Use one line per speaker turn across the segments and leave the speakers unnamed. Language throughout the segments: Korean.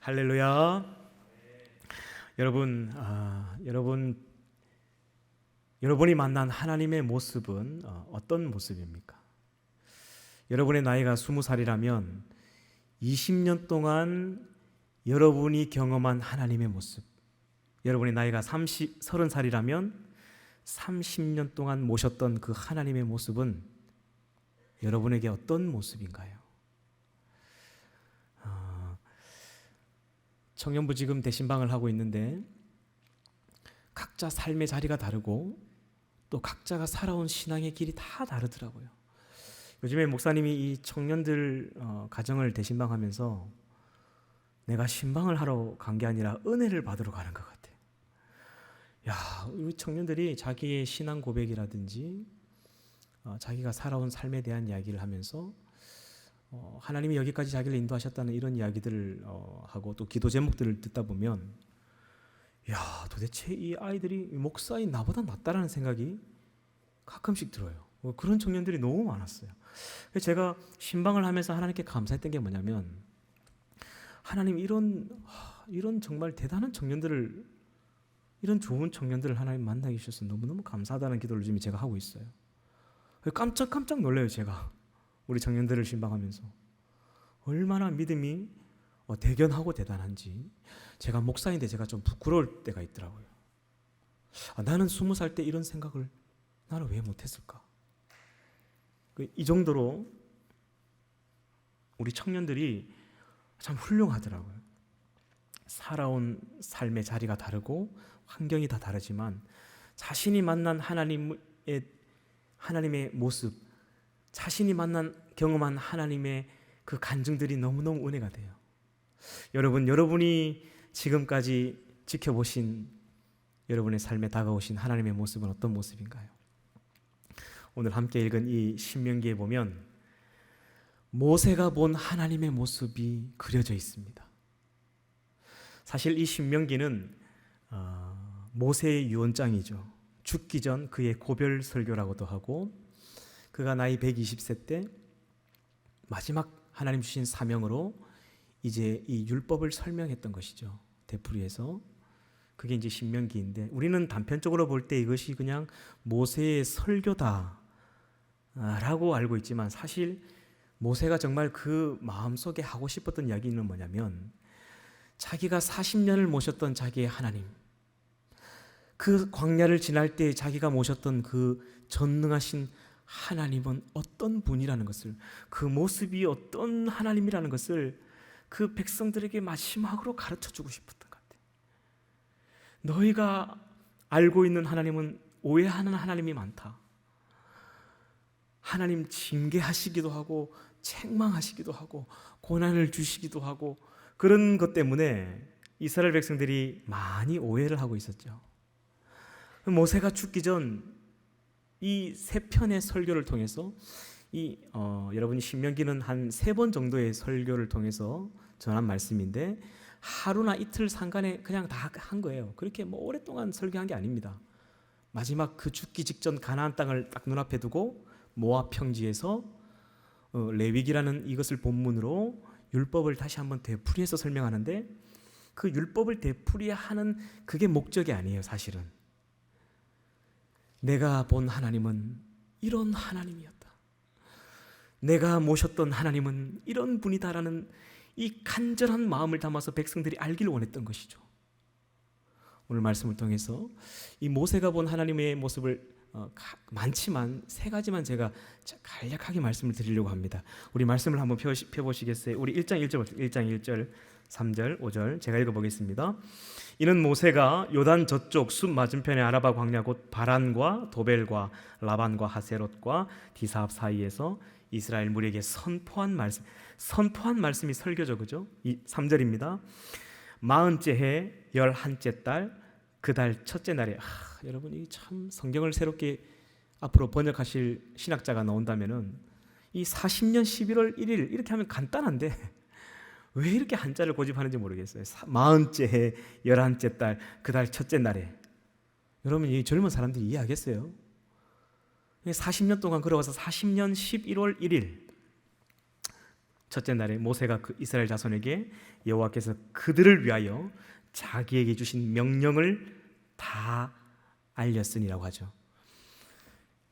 할렐루야. 여러분이 만난 하나님의 모습은 어떤 모습입니까? 여러분의 나이가 20살이라면 20년 동안 여러분이 경험한 하나님의 모습, 여러분의 나이가 30살이라면 30년 동안 모셨던 그 하나님의 모습은 여러분에게 어떤 모습인가요? 청년부 지금 대신방을 하고 있는데 각자 삶의 자리가 다르고 또 각자가 살아온 신앙의 길이 다 다르더라고요. 요즘에 목사님이 이 청년들 가정을 대신방하면서 내가 신방을 하러 간 게 아니라 은혜를 받으러 가는 것 같아요. 야, 우리 청년들이 자기의 신앙 고백이라든지 자기가 살아온 삶에 대한 이야기를 하면서 하나님이 여기까지 자기를 인도하셨다는 이런 이야기들을 하고 또 기도 제목들을 듣다 보면 야, 도대체 이 아이들이 목사인 나보다 낫다라는 생각이 가끔씩 들어요. 그런 청년들이 너무 많았어요. 그래서 제가 신방을 하면서 하나님께 감사했던 게 뭐냐면 하나님 이런 정말 대단한 청년들을, 이런 좋은 청년들을 하나님 만나게 주셔서 너무너무 감사하다는 기도를 지금 제가 하고 있어요. 깜짝 놀라요. 제가 우리 청년들을 신방하면서 얼마나 믿음이 대견하고 대단한지 제가 목사인데 제가 좀 부끄러울 때가 있더라고요. 나는 20살 때 이런 생각을 나는 왜 못했을까? 이 정도로 우리 청년들이 참 훌륭하더라고요. 살아온 삶의 자리가 다르고 환경이 다 다르지만 자신이 만난 하나님의 모습, 자신이 경험한 하나님의 그 간증들이 너무너무 은혜가 돼요. 여러분이 지금까지 지켜보신 여러분의 삶에 다가오신 하나님의 모습은 어떤 모습인가요? 오늘 함께 읽은 이 신명기에 보면 모세가 본 하나님의 모습이 그려져 있습니다. 사실 이 신명기는 모세의 유언장이죠. 죽기 전 그의 고별 설교라고도 하고 그가 나이 120세 때 마지막 하나님 주신 사명으로 이제 이 율법을 설명했던 것이죠. 되풀이해서. 그게 이제 신명기인데 우리는 단편적으로 볼 때 이것이 그냥 모세의 설교다라고 알고 있지만 사실 모세가 정말 그 마음속에 하고 싶었던 이야기는 뭐냐면 자기가 40년을 모셨던 자기의 하나님, 그 광야를 지날 때 자기가 모셨던 그 전능하신 하나님은 어떤 분이라는 것을, 그 모습이 어떤 하나님이라는 것을 그 백성들에게 마지막으로 가르쳐주고 싶었던 것 같아요. 너희가 알고 있는 하나님은 오해하는 하나님이 많다. 하나님 징계하시기도 하고 책망하시기도 하고 고난을 주시기도 하고 그런 것 때문에 이스라엘 백성들이 많이 오해를 하고 있었죠. 모세가 죽기 전 이 세 편의 설교를 통해서 여러분이 신명기는 한 3번 정도의 설교를 통해서 전한 말씀인데 하루나 이틀 상간에 그냥 다 한 거예요. 그렇게 오랫동안 설교한 게 아닙니다. 마지막 그 죽기 직전 가나안 땅을 딱 눈앞에 두고 모압 평지에서 레위기라는 이것을 본문으로 율법을 다시 한번 되풀이해서 설명하는데 그 율법을 되풀이하는 그게 목적이 아니에요. 사실은 내가 본 하나님은 이런 하나님이었다. 내가 모셨던 하나님은 이런 분이다라는 이 간절한 마음을 담아서 백성들이 알기를 원했던 것이죠. 오늘 말씀을 통해서 이 모세가 본 하나님의 모습을 많지만 3가지만 제가 간략하게 말씀을 드리려고 합니다. 우리 말씀을 한번 펴보시겠어요? 우리 1장 1절 3절 5절 제가 읽어보겠습니다. 이는 모세가 요단 저쪽 숲 맞은편의 아라바 광야 곧 바란과 도벨과 라반과 하세롯과 디사합 사이에서 이스라엘 무리에게 선포한 말씀이 설교죠. 그죠? 3절입니다. 40째 해 11째 달 그 달 첫째 날에 여러분이 참 성경을 새롭게 앞으로 번역하실 신학자가 나온다면은 이 40년 11월 1일 이렇게 하면 간단한데 왜 이렇게 한자를 고집하는지 모르겠어요. 40째 해 11째 달 그 달 첫째 날에 여러분 이 젊은 사람들이 이해하겠어요? 40년 동안 걸어와서 40년 11월 1일 첫째 날에 모세가 그 이스라엘 자손에게 여호와께서 그들을 위하여 자기에게 주신 명령을 다 알렸으니라고 하죠.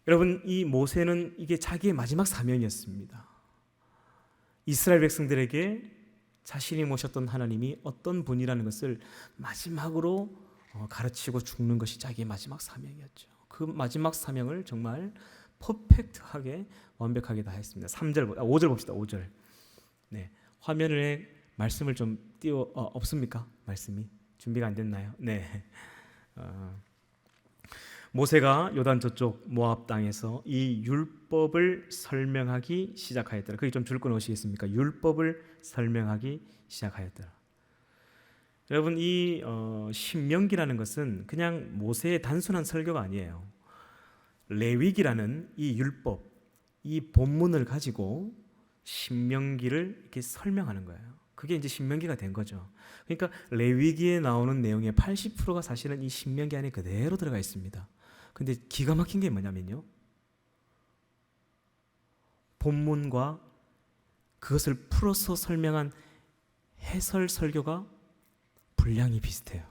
여러분, 이 모세는 이게 자기의 마지막 사명이었습니다. 이스라엘 백성들에게 자신이 모셨던 하나님이 어떤 분이라는 것을 마지막으로 가르치고 죽는 것이 자기의 마지막 사명이었죠. 그 마지막 사명을 정말 퍼펙트하게 완벽하게 다 했습니다. 5절 봅시다. 5절. 네, 화면에 말씀을 좀 띄워 없습니까? 말씀이 준비가 안 됐나요? 네. 모세가 요단 저쪽 모압 땅에서 이 율법을 설명하기 시작하였더라. 거기 좀 줄 거 놓으시겠습니까? 율법을 설명하기 시작하였더라. 여러분, 이 신명기라는 것은 그냥 모세의 단순한 설교가 아니에요. 레위기라는 이 율법, 이 본문을 가지고 신명기를 이렇게 설명하는 거예요. 그게 이제 신명기가 된 거죠. 그러니까 레위기에 나오는 내용의 80%가 사실은 이 신명기 안에 그대로 들어가 있습니다. 근데 기가 막힌 게 뭐냐면요, 본문과 그것을 풀어서 설명한 해설 설교가 분량이 비슷해요.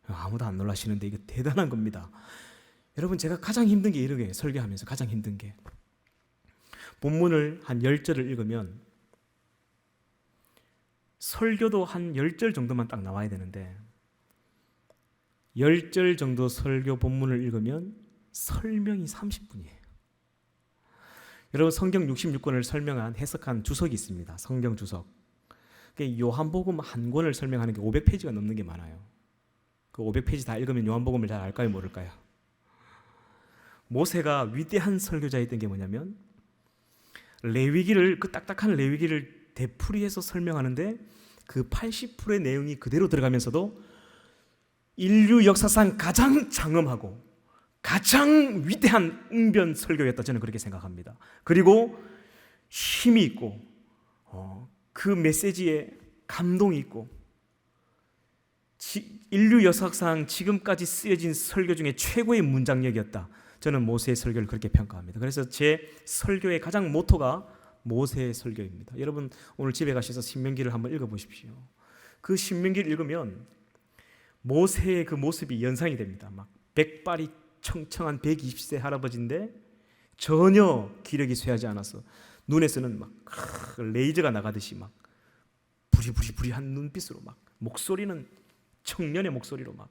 아무도 안 놀라시는데 이게 대단한 겁니다. 여러분, 제가 가장 힘든 게 이러게 설교하면서 가장 힘든 게, 본문을 한 10절을 읽으면 설교도 한 10절 정도만 딱 나와야 되는데 10절 정도 설교 본문을 읽으면 설명이 30분이에요. 여러분, 성경 66권을 설명한 해석한 주석이 있습니다. 성경 주석. 요한복음 한 권을 설명하는 게 500페이지가 넘는 게 많아요. 그 500페이지 다 읽으면 요한복음을 잘 알까요, 모를까요? 모세가 위대한 설교자였던 게 뭐냐면 레위기를, 그 딱딱한 레위기를 되풀이해서 설명하는데 그 80%의 내용이 그대로 들어가면서도 인류 역사상 가장 장엄하고 가장 위대한 응변 설교였다, 저는 그렇게 생각합니다. 그리고 힘이 있고 그 메시지에 감동이 있고 인류 역사상 지금까지 쓰여진 설교 중에 최고의 문장력이었다. 저는 모세의 설교를 그렇게 평가합니다. 그래서 제 설교의 가장 모토가 모세의 설교입니다. 여러분, 오늘 집에 가셔서 신명기를 한번 읽어보십시오. 그 신명기를 읽으면 모세의 그 모습이 연상이 됩니다. 막 백발이 청청한 120세 할아버지인데 전혀 기력이 쇠하지 않아서 눈에서는 막 레이저가 나가듯이 막 부리부리부리한 눈빛으로, 막 목소리는 청년의 목소리로 막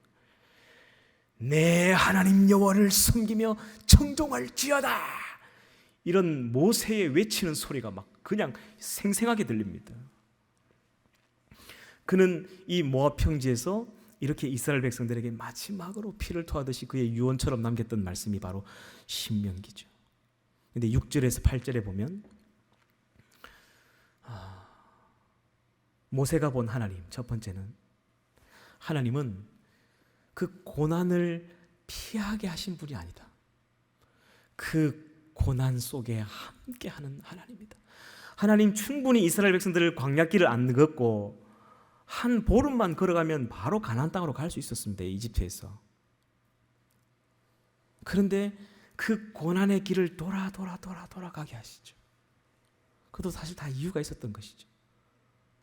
내 하나님 여호와를 섬기며 청종할지어다, 이런 모세의 외치는 소리가 막 그냥 생생하게 들립니다. 그는 이 모압 평지에서 이렇게 이스라엘 백성들에게 마지막으로 피를 토하듯이 그의 유언처럼 남겼던 말씀이 바로 신명기죠. 근데 6절에서 8절에 보면 모세가 본 하나님, 첫 번째는 하나님은 그 고난을 피하게 하신 분이 아니다. 그 고난 속에 함께하는 하나님이다. 하나님 충분히 이스라엘 백성들을 광야길을 안 걷고 한 보름만 걸어가면 바로 가나안 땅으로 갈 수 있었습니다. 이집트에서. 그런데 그 고난의 길을 돌아가게 하시죠. 그것도 사실 다 이유가 있었던 것이죠.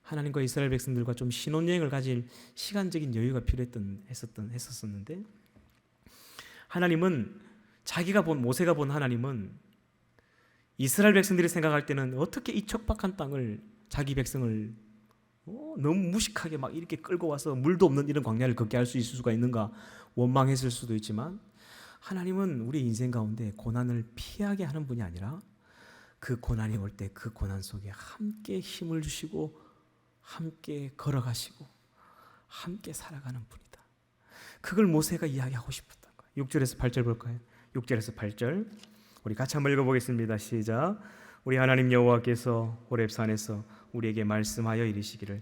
하나님과 이스라엘 백성들과 좀 신혼여행을 가질 시간적인 여유가 했었는데, 하나님은 모세가 본 하나님은 이스라엘 백성들이 생각할 때는 어떻게 이 척박한 땅을, 자기 백성을 너무 무식하게 막 이렇게 끌고 와서 물도 없는 이런 광야를 걷게 할 수 있을 수가 있는가 원망했을 수도 있지만, 하나님은 우리 인생 가운데 고난을 피하게 하는 분이 아니라 그 고난이 올 때 그 고난 속에 함께 힘을 주시고 함께 걸어가시고 함께 살아가는 분이다. 그걸 모세가 이야기하고 싶었던 거예요. 6절에서 8절 볼까요? 6절에서 8절 우리 같이 한번 읽어보겠습니다. 시작. 우리 하나님 여호와께서 호렙산에서 우리에게 말씀하여 이르시기를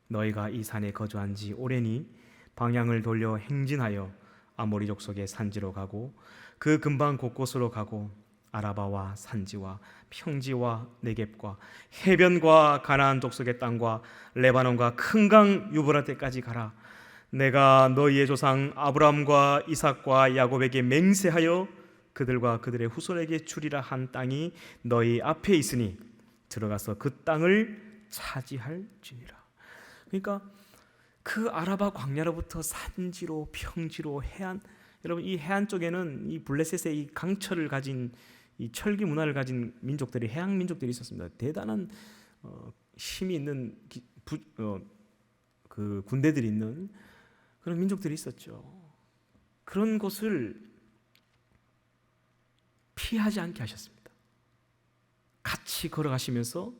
너희가 이 산에 거주한 지 오래니 방향을 돌려 행진하여 아모리 족속의 산지로 가고 그 근방 곳곳으로 가고 아라바와 산지와 평지와 네겝과 해변과 가나안 족속의 땅과 레바논과 큰 강 유브라데까지 가라. 내가 너희의 조상 아브라함과 이삭과 야곱에게 맹세하여 그들과 그들의 후손에게 주리라 한 땅이 너희 앞에 있으니 들어가서 그 땅을 차지할지니라. 그러니까 그 아라바 광야로부터 산지로 평지로 해안, 여러분 이 해안 쪽에는 이 블레셋의 이 강철을 가진 이 철기 문화를 가진 민족들이, 해양 민족들이 있었습니다. 대단한 힘이 있는 그 군대들이 있는 그런 민족들이 있었죠. 그런 곳을 피하지 않게 하셨습니다. 같이 걸어가시면서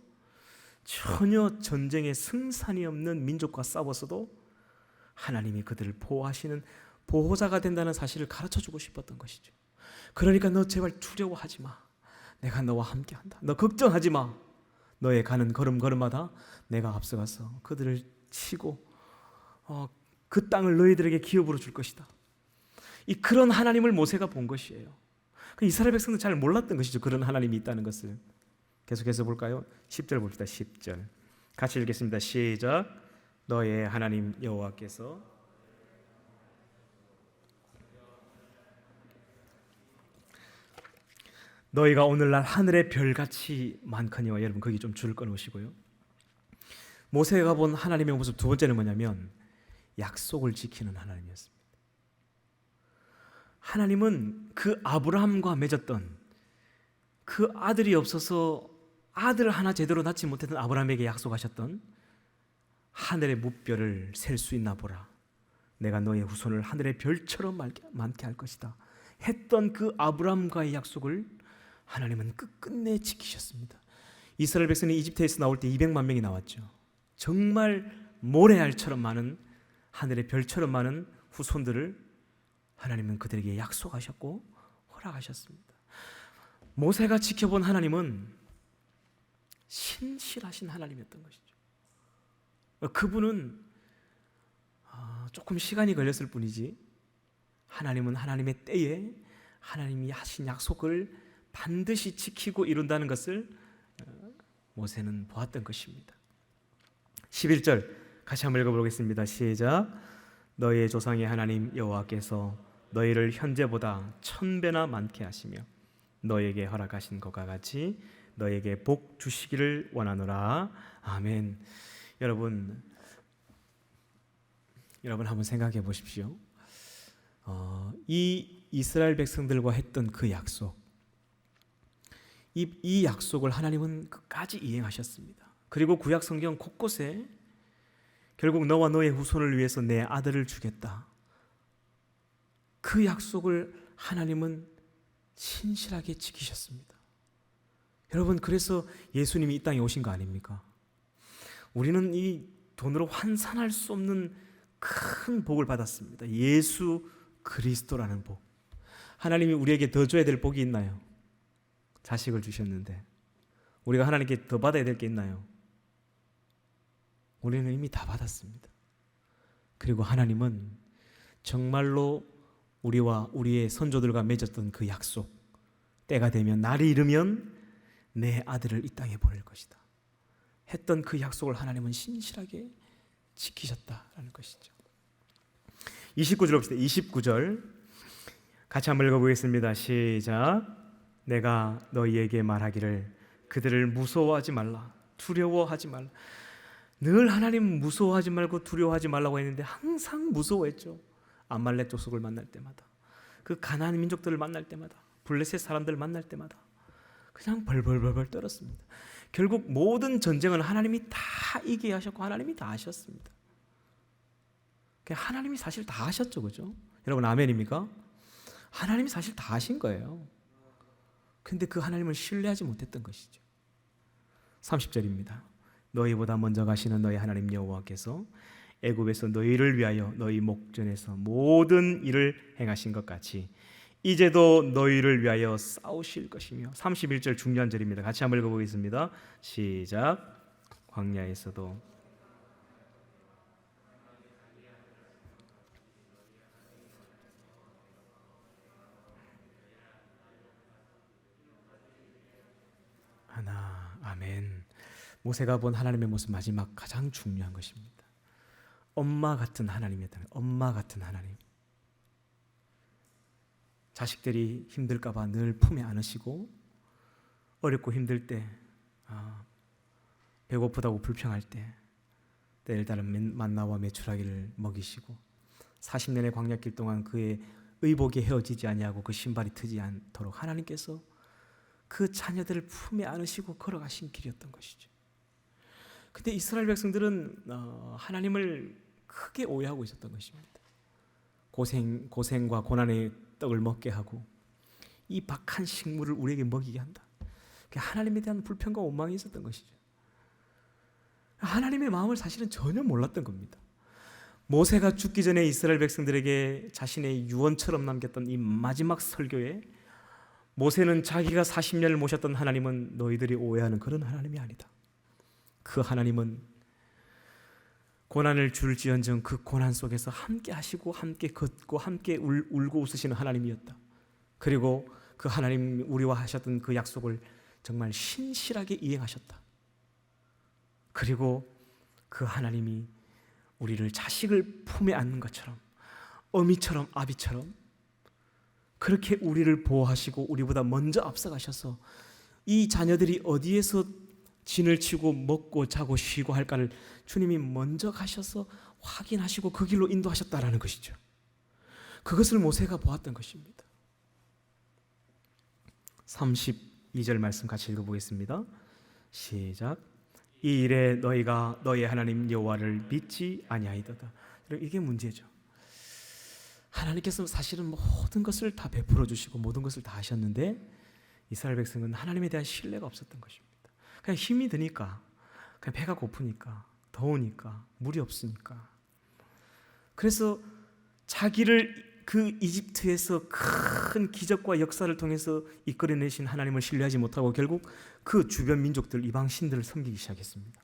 전혀 전쟁에 승산이 없는 민족과 싸웠어도 하나님이 그들을 보호하시는 보호자가 된다는 사실을 가르쳐주고 싶었던 것이죠. 그러니까 너 제발 두려워하지 마. 내가 너와 함께한다. 너 걱정하지 마. 너의 가는 걸음걸음마다 내가 앞서가서 그들을 치고 그 땅을 너희들에게 기업으로 줄 것이다. 그런 하나님을 모세가 본 것이에요. 이스라엘 백성은 잘 몰랐던 것이죠. 그런 하나님이 있다는 것을. 계속해서 볼까요? 10절 봅시다. 10절 같이 읽겠습니다. 시작. 너의 하나님 여호와께서 너희가 오늘날 하늘의 별같이 많거니와. 여러분 거기 좀 줄을 꺼놓으시고요. 모세가 본 하나님의 모습 두 번째는 뭐냐면 약속을 지키는 하나님이었습니다. 하나님은 그 아브라함과 맺었던 그 아들이 없어서 아들 하나 제대로 낳지 못했던 아브라함에게 약속하셨던 하늘의 무별을 셀 수 있나 보라. 내가 너의 후손을 하늘의 별처럼 많게 할 것이다 했던 그 아브라함과의 약속을 하나님은 끝끝내 지키셨습니다. 이스라엘 백성이 이집트에서 나올 때 200만 명이 나왔죠. 정말 모래알처럼 많은, 하늘의 별처럼 많은 후손들을 하나님은 그들에게 약속하셨고 허락하셨습니다. 모세가 지켜본 하나님은 신실하신 하나님이었던 것이죠. 그분은 조금 시간이 걸렸을 뿐이지 하나님은 하나님의 때에 하나님이 하신 약속을 반드시 지키고 이룬다는 것을 모세는 보았던 것입니다. 11절 같이 한번 읽어보겠습니다. 시작. 너희의 조상의 하나님 여호와께서 너희를 현재보다 1000배나 많게 하시며 너희에게 허락하신 것과 같이 너희에게 복 주시기를 원하노라. 아멘. 여러분 한번 생각해 보십시오. 이 이스라엘 백성들과 했던 그 약속, 이 약속을 하나님은 끝까지 이행하셨습니다. 그리고 구약 성경 곳곳에 결국 너와 너의 후손을 위해서 내 아들을 주겠다. 그 약속을 하나님은 신실하게 지키셨습니다. 여러분 그래서 예수님이 이 땅에 오신 거 아닙니까? 우리는 이 돈으로 환산할 수 없는 큰 복을 받았습니다. 예수 그리스도라는 복. 하나님이 우리에게 더 줘야 될 복이 있나요? 자식을 주셨는데 우리가 하나님께 더 받아야 될 게 있나요? 우리는 이미 다 받았습니다. 그리고 하나님은 정말로 우리와 우리의 선조들과 맺었던 그 약속, 때가 되면 날이 이르면 내 아들을 이 땅에 보낼 것이다 했던 그 약속을 하나님은 신실하게 지키셨다라는 것이죠. 29절 봅시다. 29절 같이 한번 읽어보겠습니다. 시작. 내가 너희에게 말하기를 그들을 무서워하지 말라, 두려워하지 말라. 늘 하나님 무서워하지 말고 두려워하지 말라고 했는데 항상 무서워했죠. 아말렉 족속을 만날 때마다, 그 가나안 민족들을 만날 때마다, 블레셋 사람들을 만날 때마다 그냥 벌벌벌벌 떨었습니다. 결국 모든 전쟁은 하나님이 다 이기게 하셨고 하나님이 다 하셨습니다. 하나님이 사실 다 하셨죠, 그죠? 여러분 아멘입니까? 하나님이 사실 다 하신 거예요. 근데 그 하나님을 신뢰하지 못했던 것이죠. 30절입니다. 너희보다 먼저 가시는 너희 하나님 여호와께서 애굽에서 너희를 위하여 너희 목전에서 모든 일을 행하신 것 같이 이제도 너희를 위하여 싸우실 것이며. 31절 중요한 절입니다. 같이 한번 읽어보겠습니다. 시작. 광야에서도 하나. 아멘. 모세가 본 하나님의 모습 마지막 가장 중요한 것입니다. 엄마 같은 하나님이었다는, 엄마 같은 하나님. 자식들이 힘들까 봐 늘 품에 안으시고 어렵고 힘들 때 배고프다고 불평할 때 때를 따른 만나와 메추라기를 먹이시고 40년의 광야길 동안 그의 의복이 헤어지지 아니하고 그 신발이 트지 않도록 하나님께서 그 자녀들을 품에 안으시고 걸어가신 길이었던 것이죠. 근데 이스라엘 백성들은 하나님을 크게 오해하고 있었던 것입니다. 고생과 고난의 떡을 먹게 하고 이 박한 식물을 우리에게 먹이게 한다. 하나님에 대한 불평과 원망이 있었던 것이죠. 하나님의 마음을 사실은 전혀 몰랐던 겁니다. 모세가 죽기 전에 이스라엘 백성들에게 자신의 유언처럼 남겼던 이 마지막 설교에 모세는 자기가 40년을 모셨던 하나님은 너희들이 오해하는 그런 하나님이 아니다. 그 하나님은 고난을 줄지언정 그 고난 속에서 함께 하시고 함께 걷고 함께 울고 웃으시는 하나님이었다. 그리고 그 하나님 우리와 하셨던 그 약속을 정말 신실하게 이행하셨다. 그리고 그 하나님이 우리를 자식을 품에 안는 것처럼 어미처럼 아비처럼 그렇게 우리를 보호하시고 우리보다 먼저 앞서가셔서 이 자녀들이 어디에서 진을 치고 먹고 자고 쉬고 할까를 주님이 먼저 가셔서 확인하시고 그 길로 인도하셨다라는 것이죠. 그것을 모세가 보았던 것입니다. 32절 말씀 같이 읽어보겠습니다. 시작. 이 일에 너희가 너희 하나님 여호와를 믿지 아니하이도다. 이게 문제죠. 하나님께서 사실은 모든 것을 다 베풀어 주시고 모든 것을 다 하셨는데 이스라엘 백성은 하나님에 대한 신뢰가 없었던 것입니다. 그냥 힘이 드니까, 그냥 배가 고프니까, 더우니까, 물이 없으니까. 그래서 자기를 그 이집트에서 큰 기적과 역사를 통해서 이끌어내신 하나님을 신뢰하지 못하고 결국 그 주변 민족들, 이방 신들을 섬기기 시작했습니다.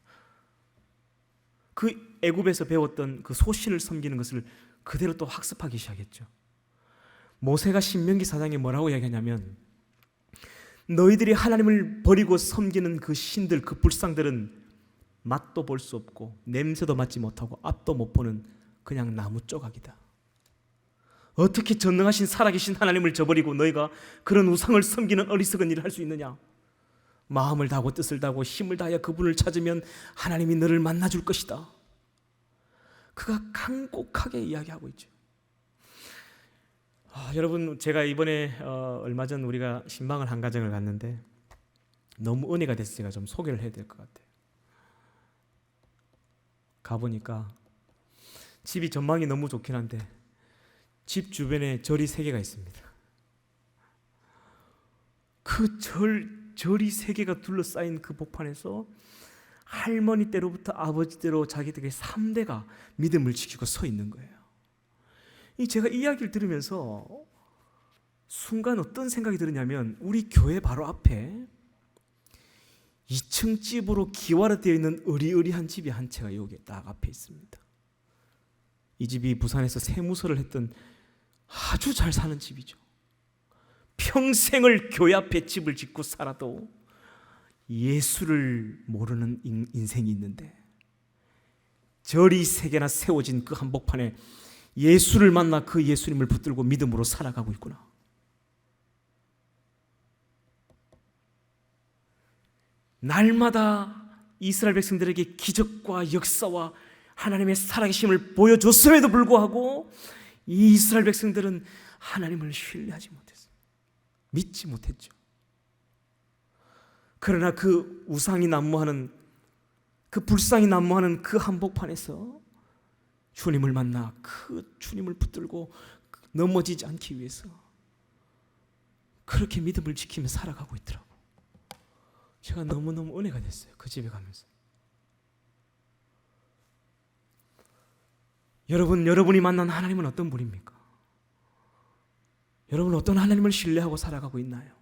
그 애굽에서 배웠던 그 소신을 섬기는 것을 그대로 또 학습하기 시작했죠. 모세가 신명기 4장에 뭐라고 이야기하냐면 너희들이 하나님을 버리고 섬기는 그 신들, 그 불상들은 맛도 볼 수 없고 냄새도 맡지 못하고 앞도 못 보는 그냥 나무 조각이다. 어떻게 전능하신 살아계신 하나님을 저버리고 너희가 그런 우상을 섬기는 어리석은 일을 할 수 있느냐? 마음을 다하고 뜻을 다하고 힘을 다하여 그분을 찾으면 하나님이 너를 만나줄 것이다. 그가 간곡하게 이야기하고 있죠. 여러분, 제가 이번에 얼마 전 우리가 신방을 한 가정을 갔는데 너무 은혜가 됐으니까 좀 소개를 해야 될 것 같아요. 가보니까 집이 전망이 너무 좋긴 한데 집 주변에 절이 3개가 있습니다. 그 절이 3개가 둘러싸인 그 복판에서 할머니 때로부터 아버지 때로 자기들의 3대가 믿음을 지키고 서 있는 거예요. 제가 이 이야기를 들으면서 순간 어떤 생각이 들었냐면 우리 교회 바로 앞에 2층 집으로 기와로 되어 있는 으리으리한 집이 한 채가 여기 딱 앞에 있습니다. 이 집이 부산에서 세무서를 했던 아주 잘 사는 집이죠. 평생을 교회 앞에 집을 짓고 살아도 예수를 모르는 인생이 있는데 절이 3개나 세워진 그 한복판에 예수를 만나 그 예수님을 붙들고 믿음으로 살아가고 있구나. 날마다 이스라엘 백성들에게 기적과 역사와 하나님의 살아계심을 보여줬음에도 불구하고 이 이스라엘 백성들은 하나님을 신뢰하지 못했어요. 믿지 못했죠. 그러나 그 우상이 난무하는 그 불상이 난무하는 그 한복판에서 주님을 만나 그 주님을 붙들고 넘어지지 않기 위해서 그렇게 믿음을 지키며 살아가고 있더라고. 제가 너무너무 은혜가 됐어요. 그 집에 가면서. 여러분이 만난 하나님은 어떤 분입니까? 여러분 어떤 하나님을 신뢰하고 살아가고 있나요?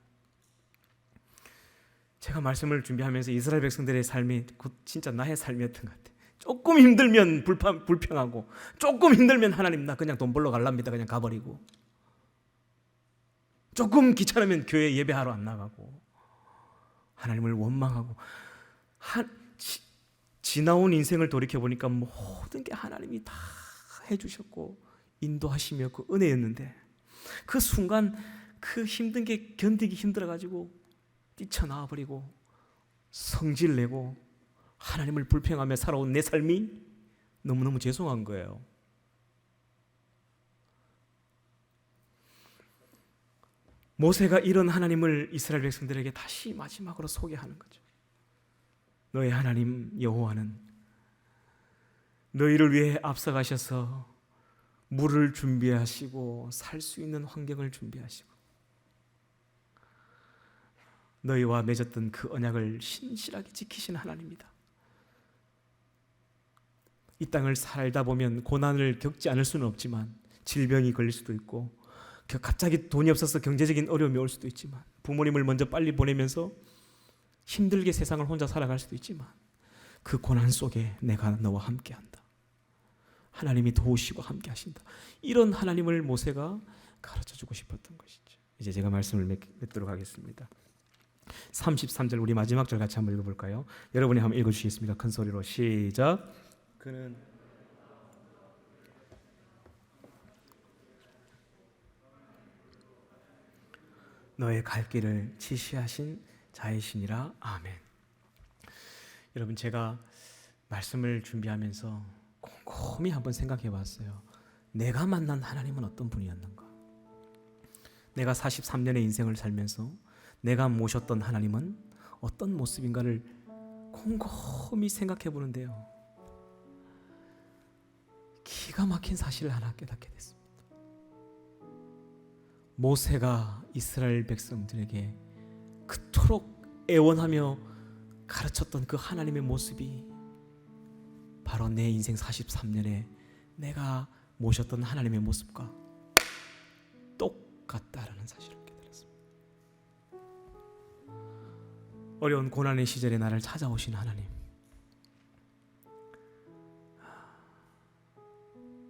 제가 말씀을 준비하면서 이스라엘 백성들의 삶이 진짜 나의 삶이었던 것 같아요. 조금 힘들면 불평하고 조금 힘들면 하나님 나 그냥 돈 벌러 갈랍니다. 그냥 가버리고 조금 귀찮으면 교회 예배하러 안 나가고 하나님을 원망하고 지나온 인생을 돌이켜보니까 모든 게 하나님이 다 해주셨고 인도하시며 그 은혜였는데 그 순간 그 힘든 게 견디기 힘들어가지고 뛰쳐나와버리고 성질내고 하나님을 불평하며 살아온 내 삶이 너무너무 죄송한 거예요. 모세가 이런 하나님을 이스라엘 백성들에게 다시 마지막으로 소개하는 거죠. 너의 하나님 여호와는 너희를 위해 앞서가셔서 물을 준비하시고 살 수 있는 환경을 준비하시고 너희와 맺었던 그 언약을 신실하게 지키시는 하나님이다. 이 땅을 살다 보면 고난을 겪지 않을 수는 없지만 질병이 걸릴 수도 있고 갑자기 돈이 없어서 경제적인 어려움이 올 수도 있지만 부모님을 먼저 빨리 보내면서 힘들게 세상을 혼자 살아갈 수도 있지만 그 고난 속에 내가 너와 함께한다. 하나님이 도우시고 함께 하신다. 이런 하나님을 모세가 가르쳐주고 싶었던 것이죠. 이제 제가 말씀을 맺도록 하겠습니다. 33절 우리 마지막 절 같이 한번 읽어볼까요? 여러분이 한번 읽어주시겠습니까? 큰 소리로 시작. 그는 너의 갈 길을 지시하신 자이시니라. 아멘. 여러분, 제가 말씀을 준비하면서 곰곰이 한번 생각해 봤어요. 내가 만난 하나님은 어떤 분이었는가? 내가 43년의 인생을 살면서 내가 모셨던 하나님은 어떤 모습인가를 곰곰이 생각해 보는데요, 기가 막힌 사실을 하나 깨닫게 됐습니다. 모세가 이스라엘 백성들에게 그토록 애원하며 가르쳤던 그 하나님의 모습이 바로 내 인생 43년에 내가 모셨던 하나님의 모습과 똑같다라는 사실을 깨달았습니다. 어려운 고난의 시절에 나를 찾아오신 하나님,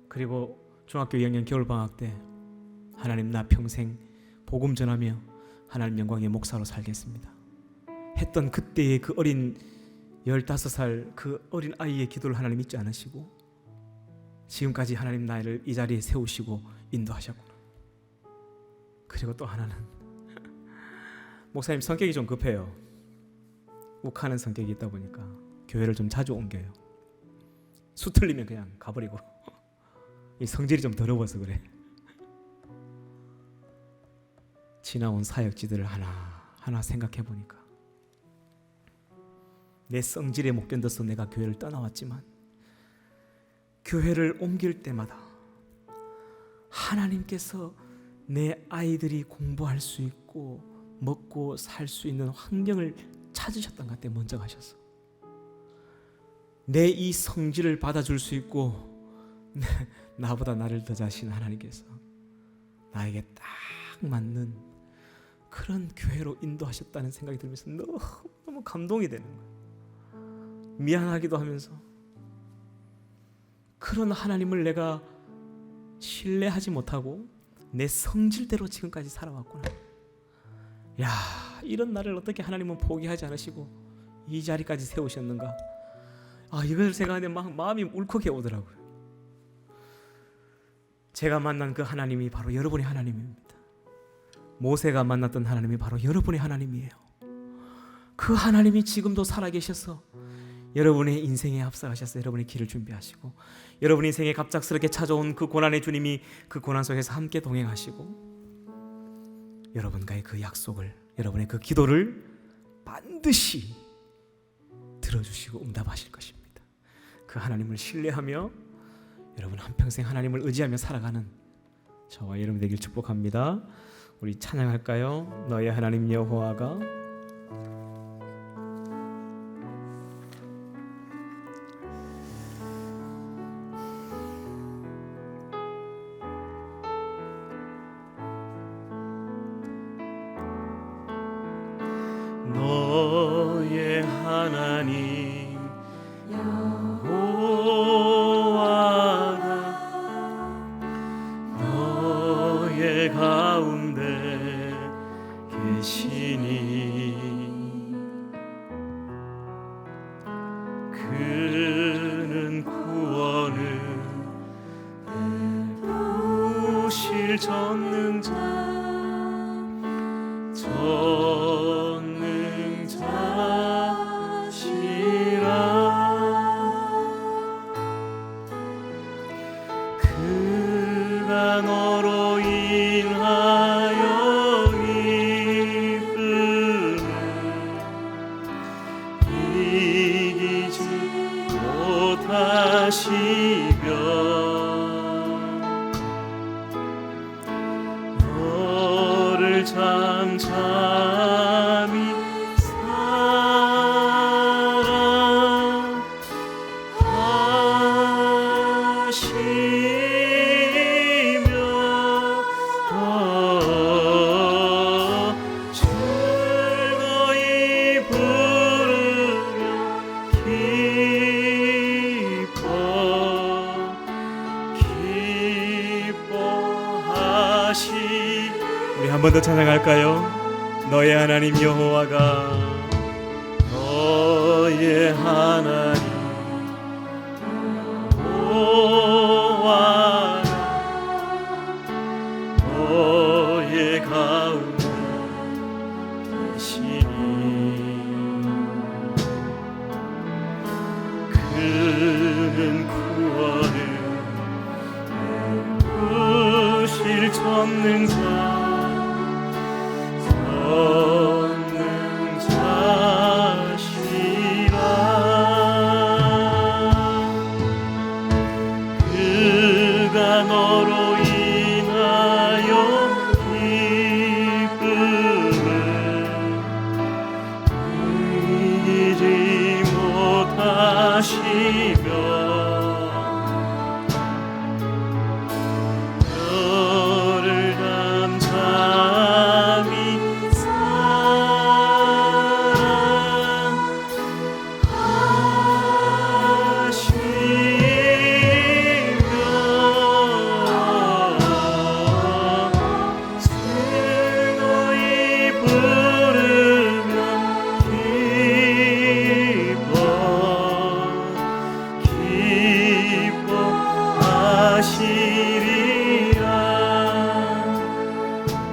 그리고 중학교 2학년 겨울방학 때 하나님, 나 평생 복음 전하며 하나님 영광의 목사로 살겠습니다 했던 그때의 그 어린 15살 그 어린 아이의 기도를 하나님 잊지 않으시고 지금까지 하나님 나를 이 자리에 세우시고 인도하셨구나. 그리고 또 하나는 목사님 성격이 좀 급해요. 욱하는 성격이 있다 보니까 교회를 좀 자주 옮겨요. 수 틀리면 그냥 가버리고 이 성질이 좀 더러워서 그래. 지나온 사역지들을 하나하나 생각해 보니까 내 성질에 못 견뎌서 내가 교회를 떠나왔지만 교회를 옮길 때마다 하나님께서 내 아이들이 공부할 수 있고 먹고 살 수 있는 환경을 찾으셨던 것 같아. 먼저 가셔서 내 이 성질을 받아줄 수 있고 나보다 나를 더 자신 하나님께서 나에게 딱 맞는 그런 교회로 인도하셨다는 생각이 들면서 너무 감동이 되는 거예요. 미안하기도 하면서 그런 하나님을 내가 신뢰하지 못하고 내 성질대로 지금까지 살아왔구나. 야, 이런 나를 어떻게 하나님은 포기하지 않으시고 이 자리까지 세우셨는가. 이걸 생각하는데 막 마음이 울컥해 오더라고요. 제가 만난 그 하나님이 바로 여러분의 하나님입니다. 모세가 만났던 하나님이 바로 여러분의 하나님이에요. 그 하나님이 지금도 살아계셔서 여러분의 인생에 앞서가셔서 여러분의 길을 준비하시고 여러분 인생에 갑작스럽게 찾아온 그 고난의 주님이 그 고난 속에서 함께 동행하시고 여러분과의 그 약속을, 여러분의 그 기도를 반드시 들어주시고 응답하실 것입니다. 그 하나님을 신뢰하며 여러분 한평생 하나님을 의지하며 살아가는 저와 여러분 되길 축복합니다. 우리 찬양할까요? 너의 하나님 여호와가 너의 하나님 여호와가 너의 가운데 계시니 그는 구원을 베푸실 전능자시라. 전능자시라. 그가 너로 인하여 기쁨을 이기지 못하시며 너를 잠잠히 즐거이 부르며 기뻐하시. 우리 한 번 더 찬양할까요? 너의 하나님 여호와가 너의 하나님 여호와가 너의 가운데 계시니 그는 구원을 베푸실 전능자시라. 그가 너로 인하여 기쁨을 이기지 못하시며 너를 담잠히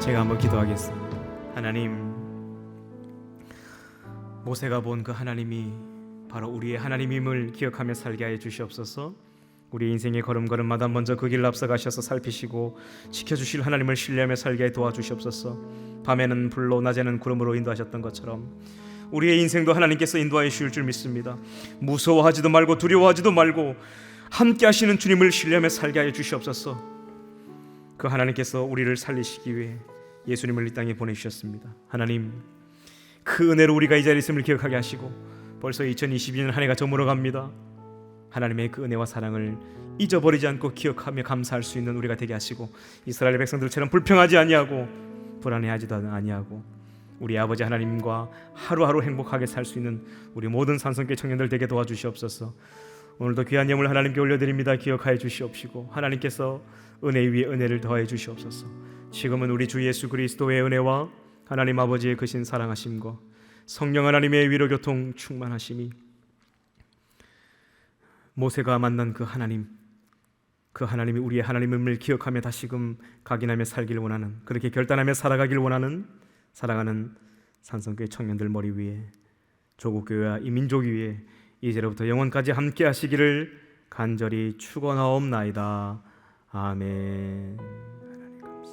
제가 한번 기도하겠습니다. 하나님, 모세가 본 그 하나님이 바로 우리의 하나님임을 기억하며 살게 하여 주시옵소서. 우리 인생의 걸음걸음마다 먼저 그 길을 앞서가셔서 살피시고 지켜주실 하나님을 신뢰하며 살게 도와주시옵소서. 밤에는 불로 낮에는 구름으로 인도하셨던 것처럼 우리의 인생도 하나님께서 인도하여 주실 줄 믿습니다. 무서워하지도 말고 두려워하지도 말고 함께 하시는 주님을 신뢰하며 살게 하여 주시옵소서. 그 하나님께서 우리를 살리시기 위해 예수님을 이 땅에 보내주셨습니다. 하나님, 그 은혜로 우리가 이 자리에 있음을 기억하게 하시고 벌써 2022년 한 해가 저물어 갑니다. 하나님의 그 은혜와 사랑을 잊어버리지 않고 기억하며 감사할 수 있는 우리가 되게 하시고 이스라엘 백성들처럼 불평하지 아니하고 불안해하지도 아니하고 우리 아버지 하나님과 하루하루 행복하게 살 수 있는 우리 모든 산성교회 청년들 되게 도와주시옵소서. 오늘도 귀한 예물 하나님께 올려드립니다. 기억하여 주시옵시고 하나님께서 은혜 위에 은혜를 더하여 주시옵소서. 지금은 우리 주 예수 그리스도의 은혜와 하나님 아버지의 크신 사랑하심과 성령 하나님의 위로 교통 충만하심이 모세가 만난 그 하나님, 그 하나님이 우리의 하나님임을 기억하며 다시금 각인하며 살길 원하는, 그렇게 결단하며 살아가길 원하는 사랑하는 산성교회 청년들 머리 위에, 조국교회와 이 민족 위에 이제로부터 영원까지 함께 하시기를 간절히 축원하옵나이다. 아멘.